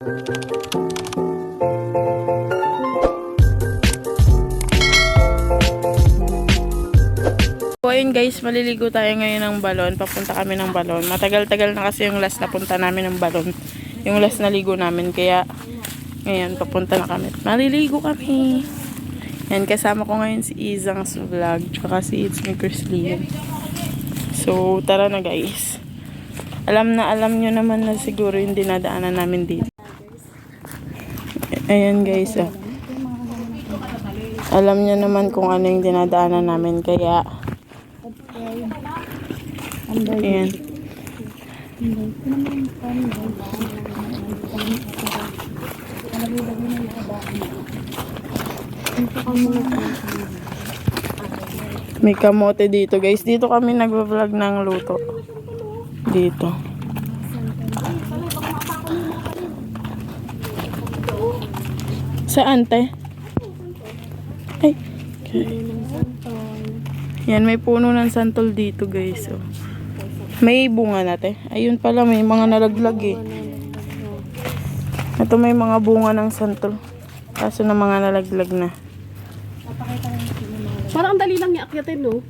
So ayun guys, maliligo tayo ngayon ng balon. Papunta kami ng balon. Matagal-tagal na kasi yung last na punta namin ng balon. Yung last na ligo namin. Kaya ngayon papunta na kami. Maliligo kami. Yan, kasama ko ngayon si Izang's vlog. Tsaka si It's Me Chrislyn. So tara na guys. Alam nyo naman na siguro yung dinadaanan namin dito. Ayan guys. Alam nyo naman kung ano yung dinadaanan namin. Kaya ayan. May kamote dito guys. Dito kami nagva-vlog ng luto. Dito. Saan te? Ay. Okay. Yan, may puno ng santol dito guys. So, may bunga natin. Ayun pala, may mga nalaglag eh. Ito may mga bunga ng santol. Kaso na mga nalaglag na. Parang dali lang i-akyatin, no?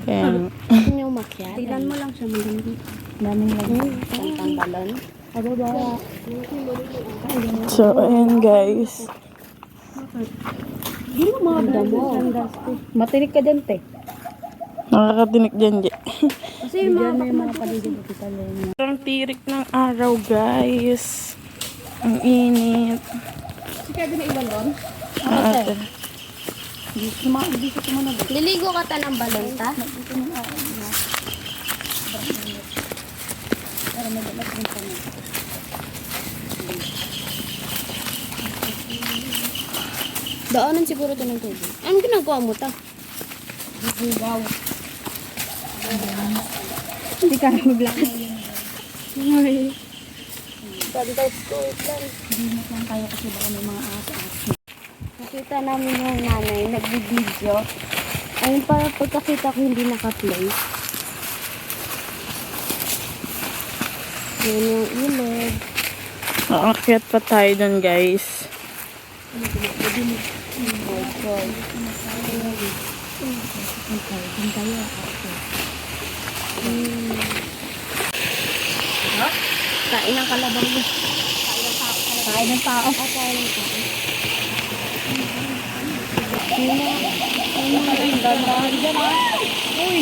Kaya, Hindi niya umakyat. Tignan mo lang siya maganda. Daming lang. Ang balon. so, ayan guys. Hindi mo mga mo. Matinig ka dyan, te. Nakakatinik dyan dyan. Kasi yung mga paligid kita lang. Ang tirik ng araw guys. Ang init. Si Kevin na iwan doon? Ate. Hindi ko tumanag. Liligo ka ta ng balon ta? Daanan siguro ito ng tubig. Anong ginagawa mo ta? Wow. Hindi ka mag-black. Ay. Nakita namin yung nanay, nag-video. Ayun para pagkakita ko hindi naka-play. Yan yung ilog. Aakyat pa tayo dun guys. Kain ng kalabang mo. Kain ng tao. Uy!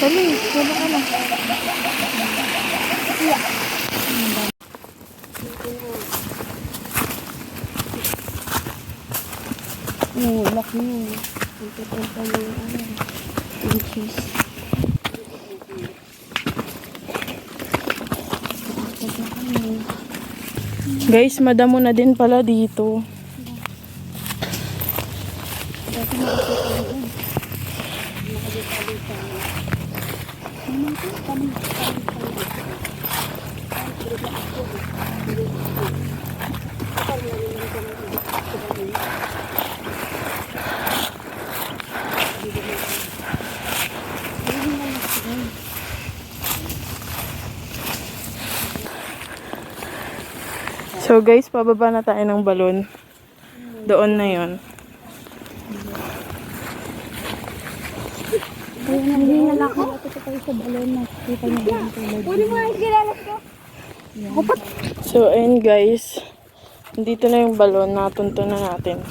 Dali, wala ka na. Laki mo. Punta mo yung cheese. Guys, madamo na din pala dito. So guys, pababa na tayo ng balon. Doon na yon. Hindi na ako. Tayo sa balon na kita niyo din tulad. Pwede mo ang kilala ko. So ayun guys. Dito na yung balon. Natunto na natin.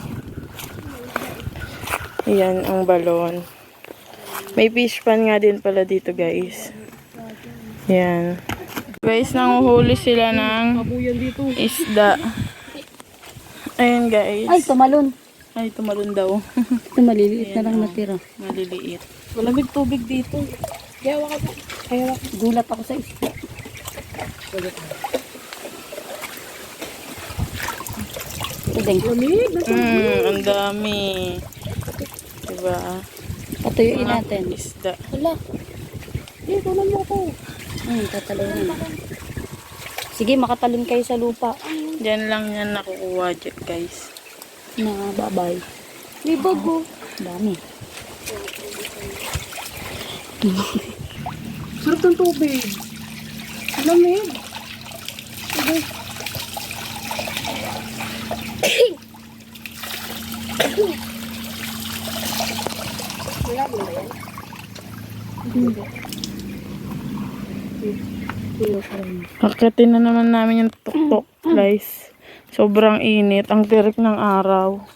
Ayan ang balon. May fish pan nga din pala dito guys. Ayan. Guys, nanguhuli sila ng isda. Ayan guys. Ay, tumalon. Ay, tumalon daw. Ito maliliit na lang natira. Maliliit. Malamig tubig dito. Kaya waka po. Gulat ako sa isla. Udeng. Ang dami. Diba? Patuyuin natin. Isda. Wala. Hindi, tunan mo ako. Tatalon. Sige, makatalon kayo sa lupa. Diyan lang yan nakukuha dyan, guys. Na babay. May bago. Dami. Sarap ng tubig. Lamig. Okay. Akitin na naman namin yung tuktok, guys. Sobrang init. Ang tirik ng araw.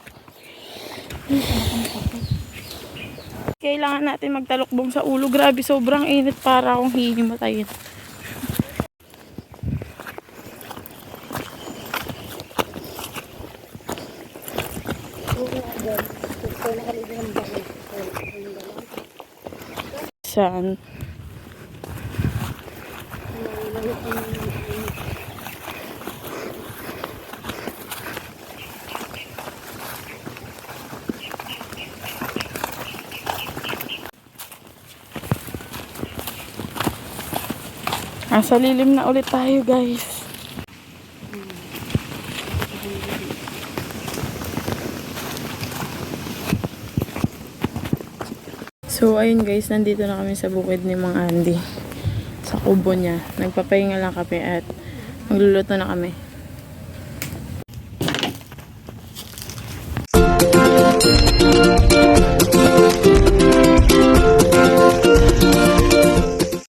Kailangan natin magtalukbong sa ulo. Grabe, sobrang init para akong hihimatayin. Saan? Sa lilim na ulit tayo, guys. So, ayun guys, nandito na kami sa bukid ni Mang Andy. Sa kubo niya. Nagpapahinga lang kami at magluluto na kami.